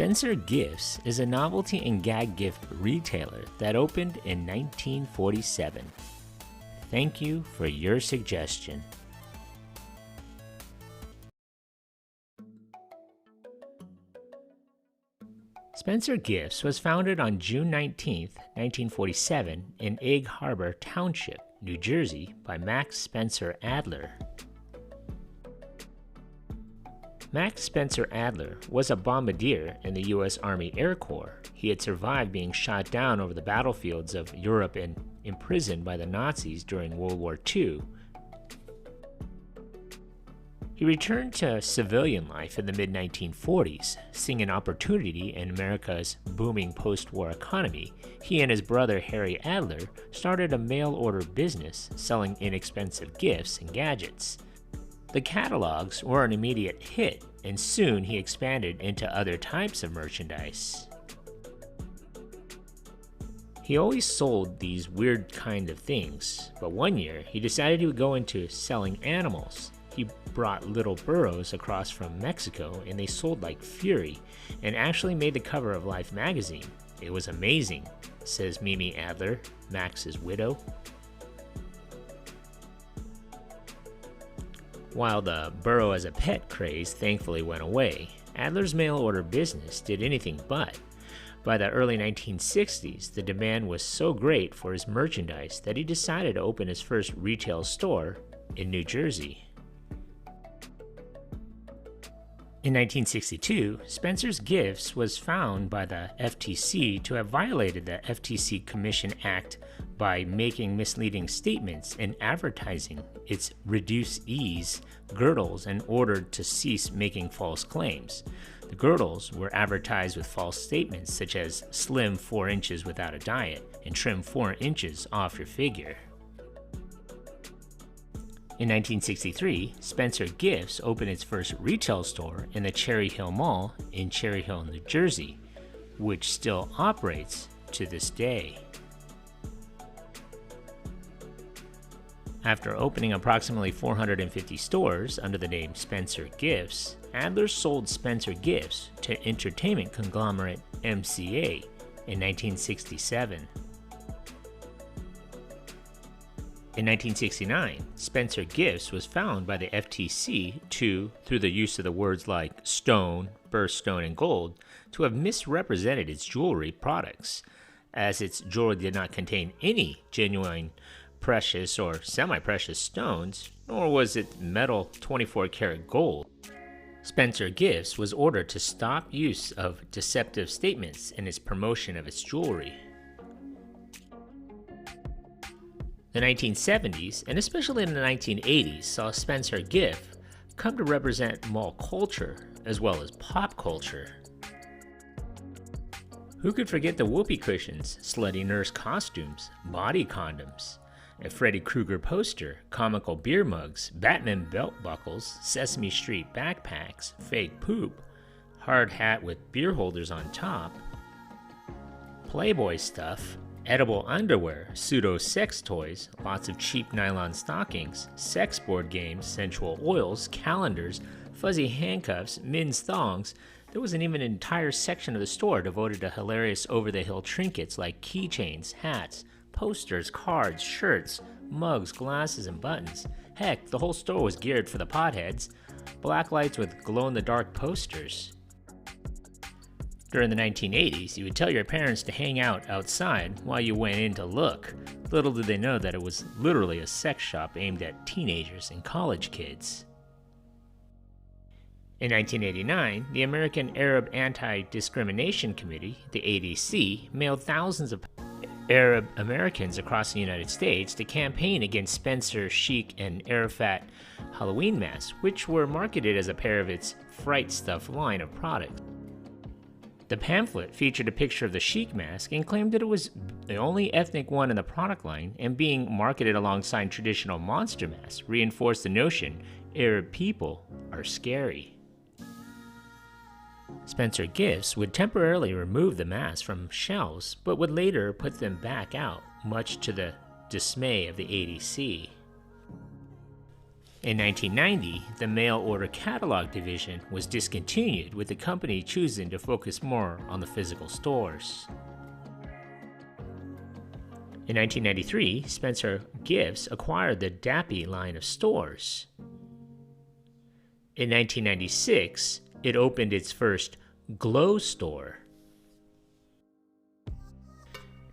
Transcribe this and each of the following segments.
Spencer Gifts is a novelty and gag gift retailer that opened in 1947. Thank you for your suggestion. Spencer Gifts was founded on June 19, 1947 in Egg Harbor Township, New Jersey by Max Spencer Adler. Max Spencer Adler was a bombardier in the U.S. Army Air Corps. He had survived being shot down over the battlefields of Europe and imprisoned by the Nazis during World War II. He returned to civilian life in the mid-1940s. Seeing an opportunity in America's booming post-war economy, he and his brother Harry Adler started a mail-order business selling inexpensive gifts and gadgets. The catalogs were an immediate hit, and soon he expanded into other types of merchandise. He always sold these weird kind of things, but one year he decided he would go into selling animals. He brought little burros across from Mexico, and they sold like fury, and actually made the cover of Life magazine. It was amazing, says Mimi Adler, Max's widow. While the burro as a pet craze thankfully went away, Adler's mail-order business did anything but. By the early 1960s, the demand was so great for his merchandise that he decided to open his first retail store in New Jersey. In 1962, Spencer's Gifts was found by the FTC to have violated the FTC Commission Act by making misleading statements in advertising its Reduce Ease girdles and ordered to cease making false claims. The girdles were advertised with false statements such as slim 4 inches without a diet and trim 4 inches off your figure. In 1963, Spencer Gifts opened its first retail store in the Cherry Hill Mall in Cherry Hill, New Jersey, which still operates to this day. After opening approximately 450 stores under the name Spencer Gifts, Adler sold Spencer Gifts to entertainment conglomerate MCA in 1967. In 1969, Spencer Gifts was found by the FTC through the use of the words like stone, birthstone, and gold, to have misrepresented its jewelry products, as its jewelry did not contain any genuine precious or semi-precious stones, nor was it metal 24-karat gold. Spencer Gifts was ordered to stop use of deceptive statements in its promotion of its jewelry. The 1970s, and especially in the 1980s, saw Spencer Gifts come to represent mall culture as well as pop culture. Who could forget the whoopee cushions, slutty nurse costumes, body condoms, a Freddy Krueger poster, comical beer mugs, Batman belt buckles, Sesame Street backpacks, fake poop, hard hat with beer holders on top, Playboy stuff, edible underwear, pseudo sex toys, lots of cheap nylon stockings, sex board games, sensual oils, calendars, fuzzy handcuffs, men's thongs. There was even an entire section of the store devoted to hilarious over-the-hill trinkets like keychains, hats, posters, cards, shirts, mugs, glasses, and buttons. Heck, the whole store was geared for the potheads. Black lights with glow-in-the-dark posters. During the 1980s, you would tell your parents to hang out outside while you went in to look. Little did they know that it was literally a sex shop aimed at teenagers and college kids. In 1989, the American Arab Anti-Discrimination Committee, the ADC, mailed thousands of Arab Americans across the United States to campaign against Spencer Chic and Arafat Halloween masks, which were marketed as a pair of its Fright Stuff line of products. The pamphlet featured a picture of the Chic mask and claimed that it was the only ethnic one in the product line, and being marketed alongside traditional monster masks reinforced the notion Arab people are scary. Spencer Gifts would temporarily remove the masks from shelves, but would later put them back out, much to the dismay of the ADC. In 1990, the mail order catalog division was discontinued, with the company choosing to focus more on the physical stores. In 1993, Spencer Gifts acquired the Dappy line of stores. In 1996, it opened its first Glow store.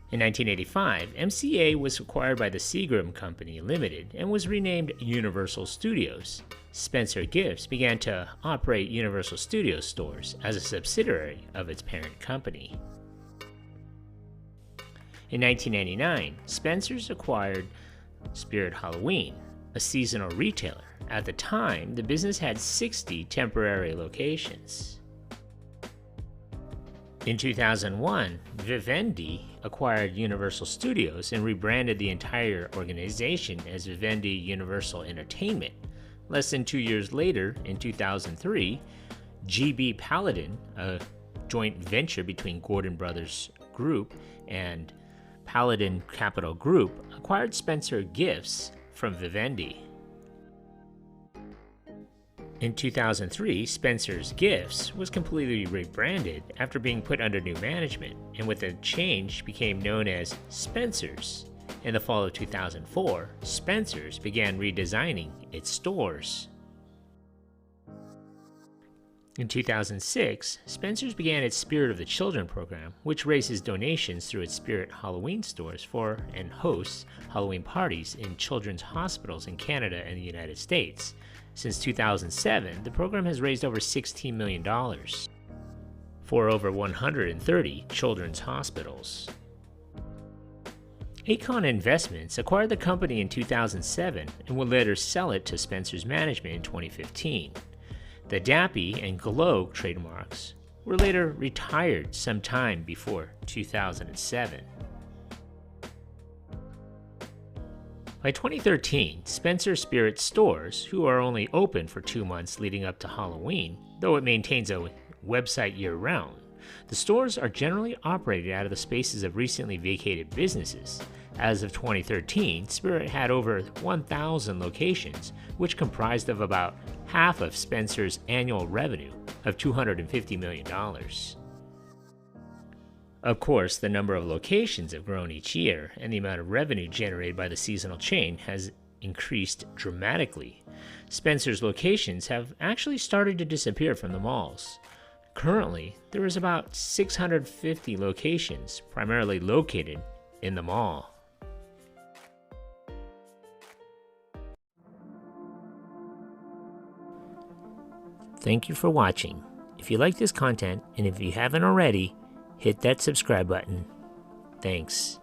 In 1985, MCA was acquired by the Seagram Company Limited and was renamed Universal Studios. Spencer Gifts began to operate Universal Studios stores as a subsidiary of its parent company. In 1999, Spencer's acquired Spirit Halloween, a seasonal retailer. At the time, the business had 60 temporary locations. In 2001, Vivendi acquired Universal Studios and rebranded the entire organization as Vivendi Universal Entertainment. Less than 2 years later, in 2003, GB Paladin, a joint venture between Gordon Brothers Group and Paladin Capital Group, acquired Spencer Gifts from Vivendi. In 2003, Spencer's Gifts was completely rebranded after being put under new management, and with the change became known as Spencer's. In the fall of 2004, Spencer's began redesigning its stores. In 2006, Spencer's began its Spirit of the Children program, which raises donations through its Spirit Halloween stores for and hosts Halloween parties in children's hospitals in Canada and the United States. Since 2007, the program has raised over $16 million for over 130 children's hospitals. Acon Investments acquired the company in 2007 and would later sell it to Spencer's management in 2015. The Dappy and Glow trademarks were later retired sometime before 2007. By 2013, Spencer Spirit stores, who are only open for 2 months leading up to Halloween, though it maintains a website year-round, the stores are generally operated out of the spaces of recently vacated businesses. As of 2013, Spirit had over 1,000 locations, which comprised of about half of Spencer's annual revenue of $250 million. Of course, the number of locations have grown each year, and the amount of revenue generated by the seasonal chain has increased dramatically. Spencer's locations have actually started to disappear from the malls. Currently, there is about 650 locations, primarily located in the mall. Thank you for watching. If you like this content, and if you haven't already, hit that subscribe button. Thanks.